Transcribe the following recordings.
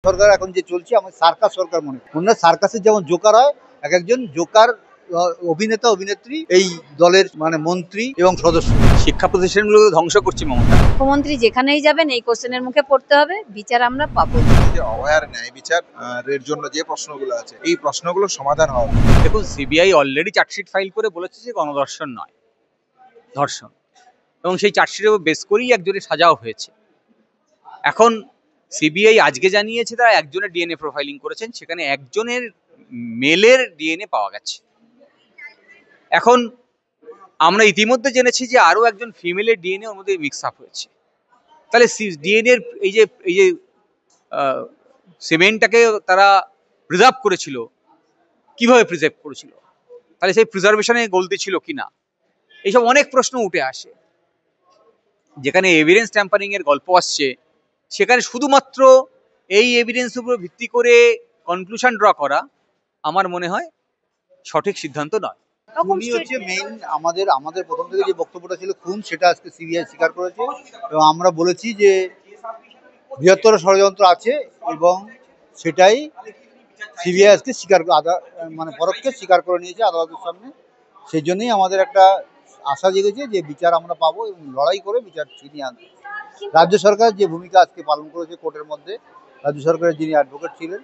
সরকার এখন যে চলছে আমার সার্কাস সরকার মনে হয়। অন্য সার্কাসের যেমন জোকার হয়, এক একজন জোকার অভিনেতা অভিনেত্রী এই দলের মানে মন্ত্রী এবং সদস্য। শিক্ষা প্রতিষ্ঠানগুলো ধ্বংস করছে মমতা। মুখ্যমন্ত্রী যেখানেই যাবেন এই কোশ্চেনের মুখে পড়তে হবে, বিচার আমরা পাবো। যে অভয়ার ন্যায় বিচার এর জন্য যে প্রশ্নগুলো আছে এই প্রশ্নগুলোর সমাধান হওয়া। দেখুন, সিবিআই অলরেডি চার্জশিট ফাইল করে বলেছে যে গণধর্ষণ নয়, ধর্ষণ, এবং সেই চার্জশিটের উপর বেস করেই একজনের সাজাও হয়েছে। এখন সিবিআই আজকে জানিয়েছে তারা একজনের ডিএনএ প্রোফাইলিং করেছেন, সেখানে একজনের মেলের ডিএনএ পাওয়া গেছে। এখন আমরা ইতিমধ্যে জেনেছি যে আরো একজন ফিমেলের ডিএনএ ওর মধ্যে মিক্স আপ হয়েছে। তাহলে ডিএনএ এই যে সিমেন্টটাকে তারা প্রিজার্ভ করেছিল, কিভাবে প্রিজার্ভ করেছিল, তাহলে সেই প্রিজার্ভেশনে গলতি ছিল কিনা, এইসব অনেক প্রশ্ন উঠে আসে। যেখানে এভিডেন্স ট্যাম্পারিং এর গল্প আসছে, সেখানে শুধুমাত্র এই এভিডেন্স উপর ভিত্তি করে কনক্লুশন ড্র করা আমার মনে হয় সঠিক সিদ্ধান্ত নয়। উনি হচ্ছে মেইন আমাদের প্রথম থেকে যে বক্তব্যটা ছিল খুন, সেটা আজকে সিবিআই স্বীকার করেছে এবং আমরা বলেছি যে বৃহত্তর ষড়যন্ত্র আছে এবং সেটাই সিবিআই আজকে মানে পরোক্ষে স্বীকার করে নিয়েছে আদালতের সামনে। সেই জন্যই আমাদের একটা আশা জেগেছে যে বিচার আমরা পাবো এবং লড়াই করে বিচার ছিনিয়ে আনতে। রাজ্য সরকার যে ভূমিকা আজকে পালন করেছে কোর্টের মধ্যে, রাজ্য সরকারের যিনি অ্যাডভোকেট ছিলেন,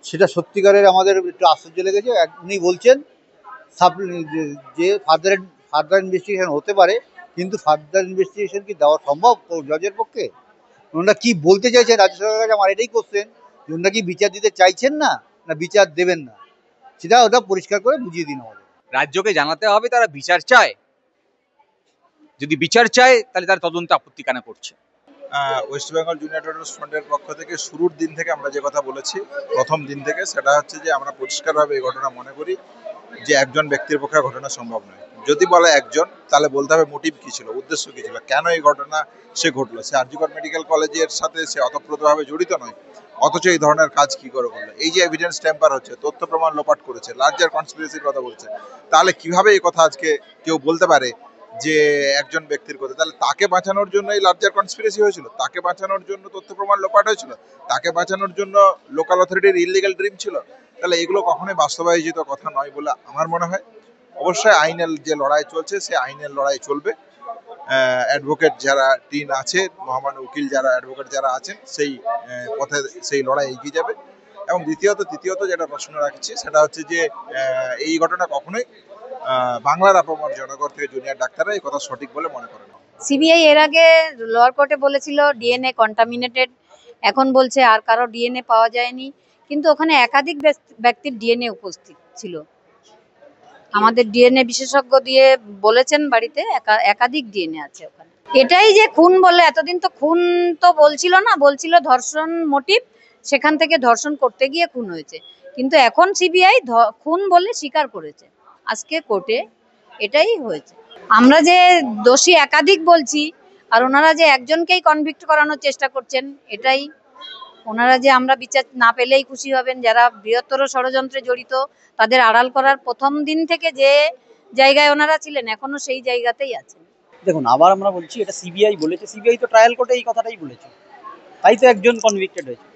সেটা সত্যিকারের আমাদের একটু আশ্চর্য লেগেছে। উনি বলছেন যে ফার্দার ইনভেস্টিগেশন হতে পারে, কিন্তু ফার্দার ইনভেস্টিগেশন কি দেওয়া সম্ভব জজের পক্ষে? ওনারা কি বলতে চাইছেন রাজ্য সরকারের কাছে আমার এটাই কোশ্চেন, যে ওনারা কি বিচার দিতে চাইছেন না বিচার দেবেন না, সেটা ওটা পরিষ্কার করে বুঝিয়ে দিন আমাদের। রাজ্যকে জানাতে হবে তারা বিচার চায়। যদি বিচার চায় তাহলে তার তদন্তে আপত্তি কেন করছে? ওয়েস্ট বেঙ্গল জুনিয়র ডক্টরস ফ্রন্টের পক্ষ থেকে শুরুর দিন থেকে আমরা যে কথা বলেছি, প্রথম দিন থেকে, সেটা হচ্ছে যে আমরা পরিষ্কারভাবে এই ঘটনা মনে করি যে একজন ব্যক্তির পক্ষে ঘটনা সম্ভব নয়। যদি বলে একজন, তাহলে বলতে হবে মোটিভ কী ছিল, উদ্দেশ্য কী ছিল, কেন এই ঘটনা সে ঘটলো। সে আর জি কর মেডিকেল কলেজের সাথে সে অতপ্রতভাবে জড়িত নয়, অথচ এই ধরনের কাজ কি করে করলো। এই যে এভিডেন্স ট্যাম্পার হচ্ছে, তথ্য প্রমাণ লোপাট করেছে, লার্জার কনস্পিরেসির কথা বলছে, তাহলে কিভাবে এই কথা আজকে কেউ বলতে পারে যে একজন ব্যক্তির কথা? তাহলে তাকে বাঁচানোর জন্য এই লার্জার কনস্পিরেসি হয়েছিল, তাকে বাঁচানোর জন্য তথ্য প্রমাণ লোপাট হয়েছিল, তাকে বাঁচানোর জন্য লোকাল অথরিটির ইললিগাল ড্রিম ছিল। তাহলে এগুলো কখনোই বাস্তবায়িত কথা নয় বলে আমার মনে হয়। অবশ্যই আইনের যে লড়াই চলছে, সে আইনের লড়াই চলবে। অ্যাডভোকেট যারা টিম আছে, মহামান্য উকিল যারা অ্যাডভোকেট যারা আছেন, সেই পথে সেই লড়াই এগিয়ে যাবে। এবং তৃতীয়ত যেটা প্রশ্ন রাখছি, সেটা হচ্ছে যে এই ঘটনা কখনোই বাংলার আপামর জনগণ থেকে জুনিয়র ডাক্তাররা এই কথা সঠিক বলে মনে করে না। সিবিআই এর আগে লোয়ার কোর্টে বলেছিল ডিএনএ কন্টামিনেটেড, এখন বলছে আর কারো ডিএনএ পাওয়া যায়নি, কিন্তু ওখানে একাধিক ব্যক্তির ডিএনএ উপস্থিত ছিল। আমাদের ডিএনএ বিশেষজ্ঞ দিয়ে বলেছেন বাড়িতে একাধিক ডিএনএ আছে ওখানে। এটাই যে খুন বলে, এতদিন তো খুন তো বলছিল না, বলছিল ধর্ষণ মোটিভ, সেখান থেকে ধর্ষণ করতে গিয়ে খুন হয়েছে, কিন্তু এখন সিবিআই খুন বলে স্বীকার করেছে আজকে কোর্টে, এটাই হয়েছে। আমরা যে দোষী একাধিক বলছি, আর ওনারা যে একজনকেই কনভিক্ট করানোর চেষ্টা করছেন, এটাই ওনারা যে আমরা বিচার না পেলেই খুশি হবেন। যারা বৃহত্তর ষড়যন্ত্রে জড়িত, তাদের আড়াল করার প্রথম দিন থেকে যে জায়গায় ওনারা ছিলেন, এখনো সেই জায়গাতেই আছেন। দেখুন, আবার আমরা বলছি এটা সিবিআই বলেছে, সিবিআই তো ট্রায়াল কোর্টে এই কথাটাই বলেছে, তাই তো একজন কনভিক্টেড হয়েছে।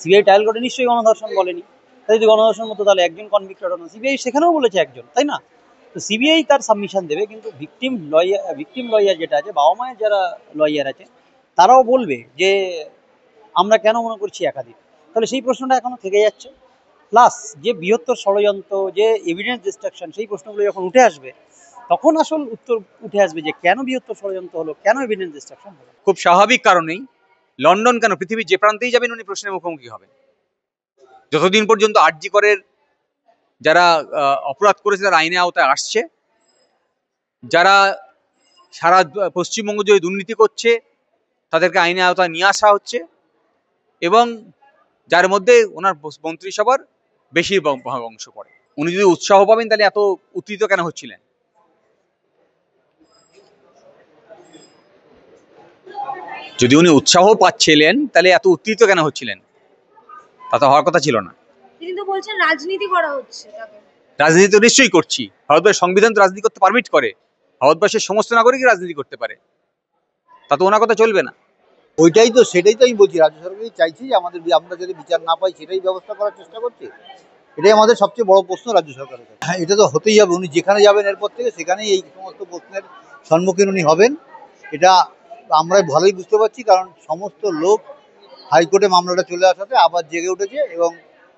সিবিআই ট্রায়াল কোর্টে নিশ্চয়ই গণধর্ষণ বলেনি, তাই যদি গণধর্ষণ মতো তাহলে একজন কনভিক্টেড হলো, সিবিআই সেখানেও বলেছে একজন, তাই না? তো সিবিআই তার সাবমিশন দেবে, কিন্তু ভিকটিম লয়ার যেটা আছে, বাবা মায়ের যারা লয়ার আছে, তারাও বলবে যে আমরা কেন মনে করছি একাধিক। তাহলে সেই প্রশ্নটা এখনো থেকে যাচ্ছে। প্লাস যে বৃহত্তর ষড়যন্ত্র, যে এভিডেন্স ডিস্ট্রাকশন, সেই প্রশ্নগুলো যখন উঠে আসবে, তখন আসল উত্তর উঠে আসবে যে কেন বৃহত্তর ষড়যন্ত্র হলো, কেন এভিডেন্স ডিস্ট্রাকশন হলো। খুব স্বাভাবিক কারণেই লন্ডন কেন, পৃথিবীর যে প্রান্তেই যাবেন উনি প্রশ্নের মুখোমুখি হবেন। যতদিন পর্যন্ত আর জি করের যারা অপরাধ করেছে তারা আইনের আওতায় আসছে, যারা সারা পশ্চিমবঙ্গ জুড়ে দুর্নীতি করছে তাদেরকে আইনের আওতায় নিয়ে আসা হচ্ছে, এবং যার মধ্যে ওনার মন্ত্রিসভার বেশিরভাগ অংশ পড়ে। উনি যদি উৎসাহ পাবেন তাহলে এত উত্তেজিত কেন হচ্ছিলেন? যদি উনি উৎসাহ পাচ্ছিলেন তাহলে এত উত্তেজিত কেন হচ্ছিলেন? তা তো হওয়ার কথা ছিল না। তিনি তো বলছেন রাজনীতি করা হচ্ছে। রাজনীতি তো নিশ্চয়ই করছি, ভারতবর্ষের সংবিধান তো রাজনীতি করতে পারমিট করে, ভারতবর্ষের সমস্ত নাগরিকই রাজনীতি করতে পারে, তা তো ওনার কথা চলবে না। ওইটাই তো, সেটাই তো আমি বলছি, রাজ্য সরকারই চাইছি যে আমরা যদি বিচার না পাই সেটাই ব্যবস্থা করার চেষ্টা করছি। এটাই আমাদের সবচেয়ে বড় প্রশ্ন রাজ্য সরকারের কাছে। হ্যাঁ, এটা তো হতেই হবে, উনি যেখানে যাবেন এরপর থেকে সেখানেই এই সমস্ত প্রশ্নের সম্মুখীন উনি হবেন। এটা আমরা ভালোই বুঝতে পারছি, কারণ সমস্ত লোক হাইকোর্টে মামলাটা চলে আসাতে আবার জেগে উঠেছে এবং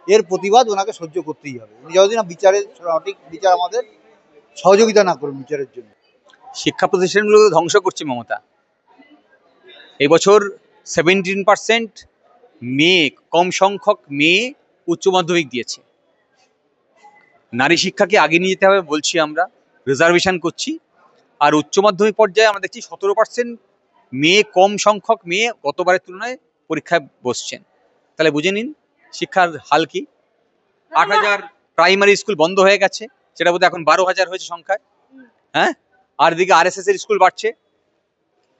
এর প্রতিবাদ ওনাকে সহ্য করতেই হবে। উনি যতদিন না সঠিক বিচার আমাদের সহযোগিতা না করুন বিচারের জন্য। শিক্ষা প্রতিষ্ঠানগুলোকে ধ্বংস করছে মমতা। এবছর 17% মেয়ে, কম সংখ্যক মেয়ে উচ্চ মাধ্যমিক দিয়েছে। নারী শিক্ষাকে আগে নিয়ে যেতে হবে বলছি, আমরা রিজার্ভেশন করছি। আর উচ্চ মাধ্যমিক পর্যায়ে আমরা দেখছি 17% মেয়ে, কম সংখ্যক মেয়ে গতবারের তুলনায় পরীক্ষায় বসছেন। তাহলে বুঝে নিন শিক্ষার হাল কি। 8,000 প্রাইমারি স্কুল বন্ধ হয়ে গেছে, সেটা বোধহয় এখন 12,000 হয়েছে সংখ্যায়। হ্যাঁ, আর এদিকে RSS এর স্কুল বাড়ছে।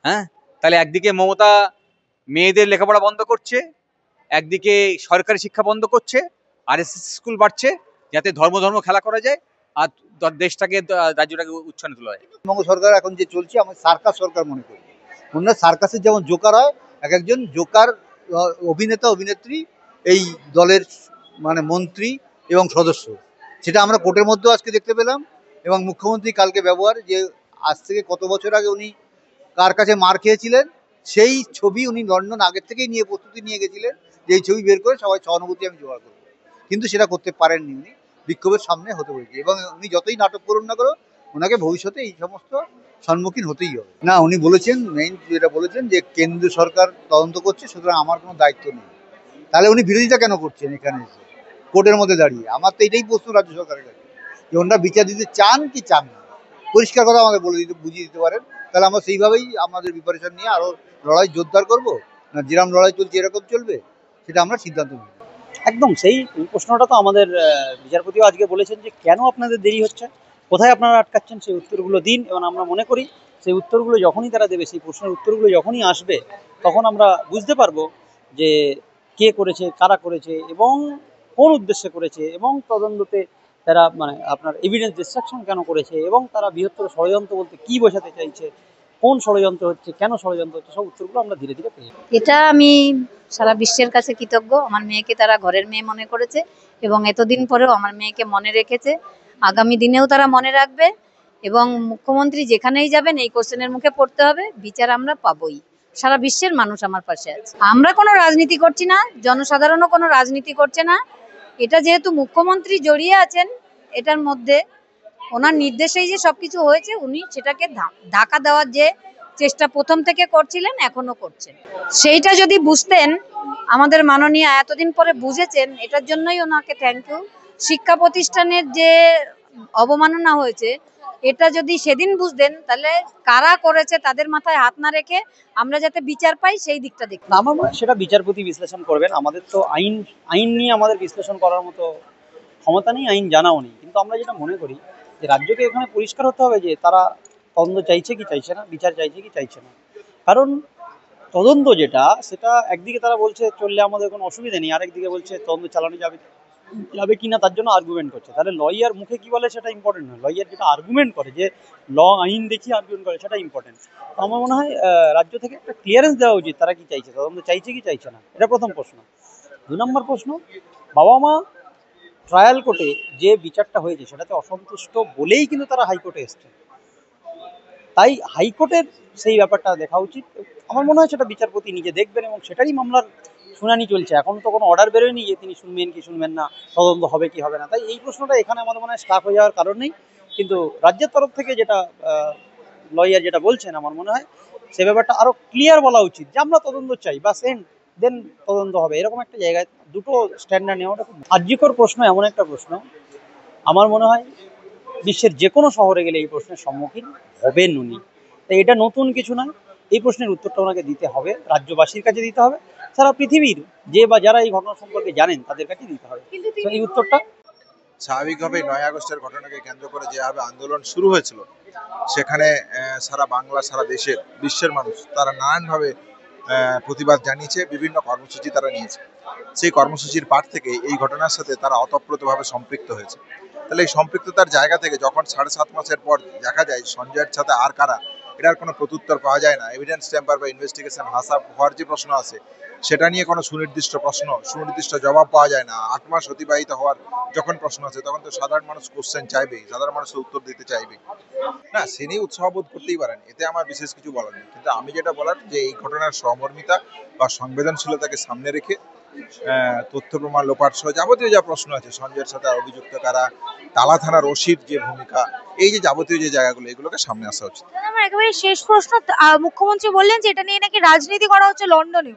হ্যাঁ, তাহলে একদিকে মমতা মেয়েদের লেখাপড়া বন্ধ করছে, একদিকে সরকারি শিক্ষা বন্ধ করছে, RSS স্কুল বাড়ছে যাতে ধর্ম খেলা করা যায় আর দেশটাকে, রাজ্যটাকে উচ্ছন্নে তোলা যায়। পশ্চিমবঙ্গ সরকার এখন যে চলছে, আমি সার্কাস সরকার মনে করি। ওনারা সার্কাসের যেমন জোকার হয়, এক একজন জোকার অভিনেতা অভিনেত্রী এই দলের মানে মন্ত্রী এবং সদস্য, সেটা আমরা কোর্টের মধ্যেও আজকে দেখতে পেলাম। এবং মুখ্যমন্ত্রী কালকে ব্যবহার, যে আজ থেকে কত বছর আগে উনি কার কাছে মার খেয়েছিলেন সেই ছবি উনি লন্ডন আগের থেকেই নিয়ে প্রস্তুতি নিয়ে গেছিলেন, যে এই ছবি বের করে সবাই সহানুভূতি আমি জোগাড় করবো, কিন্তু সেটা করতে পারেননি। উনি বিক্ষোভের সামনে হতে বলেছে, এবং উনি যতই নাটক করুন না করো, ওনাকে ভবিষ্যতে এই সমস্ত সম্মুখীন হতেই হবে। না, উনি বলেছেন, মেইন যেটা বলেছেন যে কেন্দ্র সরকার তদন্ত করছে, সুতরাং আমার কোনো দায়িত্ব নেই। তাহলে উনি বিরোধিতা কেন করছেন এখানে এসে কোর্টের মধ্যে দাঁড়িয়ে? আমার তো এটাই প্রশ্ন রাজ্য সরকারের কাছে, যে ওনারা বিচার দিতে চান কি চান না, পরিষ্কার কথা আমাদের বলে দিতে, বুঝিয়ে দিতে পারেন। তাহলে আমরা সেইভাবেই আমাদের প্রিপারেশন নিয়ে আরো লড়াই জোরদার করবো, না যেরকম লড়াই চলছে এরকম চলবে, সেটা আমরা সিদ্ধান্ত নেব। একদম সেই প্রশ্নটা তো আমাদের বিচারপতিও আজকে বলেছেন যে কেন আপনাদের দেরি হচ্ছে, কোথায় আপনারা আটকাচ্ছেন, সেই উত্তরগুলো দিন। এবং আমরা মনে করি সেই উত্তরগুলো যখনই তারা দেবে, সেই প্রশ্নের উত্তরগুলো যখনই আসবে, তখন আমরা বুঝতে পারবো যে কে করেছে, কারা করেছে এবং কোন উদ্দেশ্যে করেছে, এবং তদন্ততে তারা মানে আপনার এভিডেন্স ডিস্ট্রাকশন কেন করেছে, এবং তারা বৃহত্তর ষড়যন্ত্র বলতে কি বোঝাতে চাইছে, কোন ষড়যন্ত্র হচ্ছে, কেন ষড়যন্ত্র হচ্ছে, সব উত্তরগুলো আমরা ধীরে ধীরে পেয়ে যাবো। এটা আমি সারা বিশ্বের কাছে কৃতজ্ঞ। আমার মেয়েকে তারা ঘরের মেয়ে মনে করেছে এবং এতদিন পরেও আমার মেয়েকে মনে রেখেছে, আগামী দিনেও তারা মনে রাখবে। এবং মুখ্যমন্ত্রী যেখানেই যাবেন এই কোশ্চেনের মুখে পড়তে হবে, বিচার আমরা পাবোই। সারা বিশ্বের মানুষ আমার পাশে আছে। আমরা কোনো রাজনীতি করছি না, জনসাধারণও কোনো রাজনীতি করছে না। এটা যেহেতু মুখ্যমন্ত্রী জড়িয়ে আছেন এটার মধ্যে, ওনার নির্দেশেই যে সবকিছু হয়েছে, উনি সেটাকে ঢাকা দেওয়ার যে চেষ্টা প্রথম থেকে করছিলেন, এখনো করছেন। সেইটা যদি বুঝতেন, আমাদের মাননীয় এতদিন পরে বুঝেছেন, এটার জন্যই ওনাকে থ্যাংক ইউ। শিক্ষা প্রতিষ্ঠানের যে অবমাননা হয়েছে, এটা যদি সেদিন বুঝতেন, তাহলে কারা করেছে তাদের মাথায় হাত না রেখে আমরা যাতে বিচার পাই সেই দিকটা দেখতে। না, আমার মনে হয় সেটা বিচারপতি বিশ্লেষণ করবেন। আমাদের তো আইন নিয়ে আমাদের বিশ্লেষণ করার মতো ক্ষমতা নেই, আইন জানাও নেই। কিন্তু আমরা যেটা মনে করি যে রাজ্যকে এখানে পরিষ্কার হতে হবে যে তারা তদন্ত চাইছে কি চাইছে না, বিচার চাইছে কি চাইছে না। কারণ তদন্ত যেটা, সেটা একদিকে তারা বলছে চললে আমাদের কোনো অসুবিধা নেই, আরেকদিকে বলছে তদন্ত চালানো যাবে কি না তার জন্য আর্গুমেন্ট করছে। তাহলে লয়ার মুখে কি বলে সেটা ইম্পর্টেন্ট নয়, লয়ার যেটা আর্গুমেন্ট করে, যে আইন দেখিয়ে আর্গুমেন্ট করে, সেটা ইম্পর্টেন্ট। তো আমার মনে হয় রাজ্য থেকে একটা ক্লিয়ারেন্স দেওয়া উচিত তারা কি চাইছে, তদন্ত চাইছে কি চাইছে না। এটা প্রথম প্রশ্ন। 2 নম্বর প্রশ্ন, বাবা মা ট্রায়াল কোর্টে যে বিচারটা হয়েছে সেটাতে অসন্তুষ্ট বলেই কিন্তু তারা হাইকোর্টে এসছে। তাই হাইকোর্টের সেই ব্যাপারটা দেখা উচিত। আমার মনে হয় সেটা বিচারপতি নিজে দেখবেন এবং সেটারই মামলার শুনানি চলছে। এখন তো কোনো অর্ডার বেরোয়নি যে তিনি শুনবেন কি শুনবেন না, তদন্ত হবে কি হবে না। তাই এই প্রশ্নটা এখানে আমাদের মনে হয় স্টাক হয়ে যাওয়ার কারণ নেই। কিন্তু রাজ্যের তরফ থেকে যেটা লয়ার যেটা বলছেন, আমার মনে হয় সে ব্যাপারটা আরও ক্লিয়ার বলা উচিত যে আমরা তদন্ত চাই বা দেন তদন্ত হবে, এরকম একটা জায়গায় দুটো স্ট্যান্ডার্ড নেওয়াটা খুব আর্যিকর প্রশ্ন। এমন একটা প্রশ্ন আমার মনে হয় বিশ্বের যে কোনো শহরে গেলে এই প্রশ্নের সম্মুখীন হবেন উনি। তাই এটা নতুন কিছু নয়, এই প্রশ্নের উত্তরটা ওনাকে দিতে হবে, রাজ্যবাসীর কাছে দিতে হবে, সারা পৃথিবীর যে বা যারা এই ঘটনা সম্পর্কে জানেন তাদের কাছে দিতে হবে। তো এই উত্তরটা স্বাভাবিকভাবে 9 আগস্টের ঘটনাকে কেন্দ্র করে যেভাবে আন্দোলন শুরু হয়েছিল, সেখানে সারা বাংলা, সারা দেশের, বিশ্বের মানুষ তারা নানানভাবে প্রতিবাদ জানিয়েছে, বিভিন্ন কর্মসূচি তারা নিয়েছে। সেই কর্মসূচির পাঠ থেকে এই ঘটনার সাথে তারা অতপ্রতভাবে সম্পৃক্ত হয়েছে। তাহলে এই সম্পৃক্ততার জায়গা থেকে যখন 7.5 মাসের পর দেখা যায় সঞ্জয়ের সাথে আর কারা এটার কোনো প্রত্যুত্তর পাওয়া যায় না। এভিডেন্স টেম্পার বা ইনভেস্টিগেশন হাসা হওয়ার যে প্রশ্ন আছে সেটা নিয়ে কোনো সুনির্দিষ্ট জবাব পাওয়া যায় না। 8 মাস অতিবাহিত হওয়ার যখন প্রশ্ন আছে তখন তো সাধারণ মানুষ কোশ্চেন চাইবেই, সাধারণ মানুষ উত্তর দিতে চাইবে। না, সে নিয়ে উৎসাহ বোধ করতেই পারেন, এতে আমার বিশেষ কিছু বলার নেই। কিন্তু আমি যেটা বলার যে এই ঘটনার সহমর্মিতা বা সংবেদনশীলতাকে সামনে রেখে তথ্য প্রমাণ লোপাট সহ যাবতীয় যা প্রশ্ন আছে, সঞ্জয়ের সাথে অভিযুক্ত কারা, তালা থানার ওসির যে ভূমিকা, এই যে যাবতীয় যে জায়গাগুলো, এগুলোকে সামনে আসা উচিত। দাদা, আমার একেবারে শেষ প্রশ্ন। মুখ্যমন্ত্রী বললেন যে এটা নিয়ে নাকি রাজনীতি করা হচ্ছে লন্ডনে।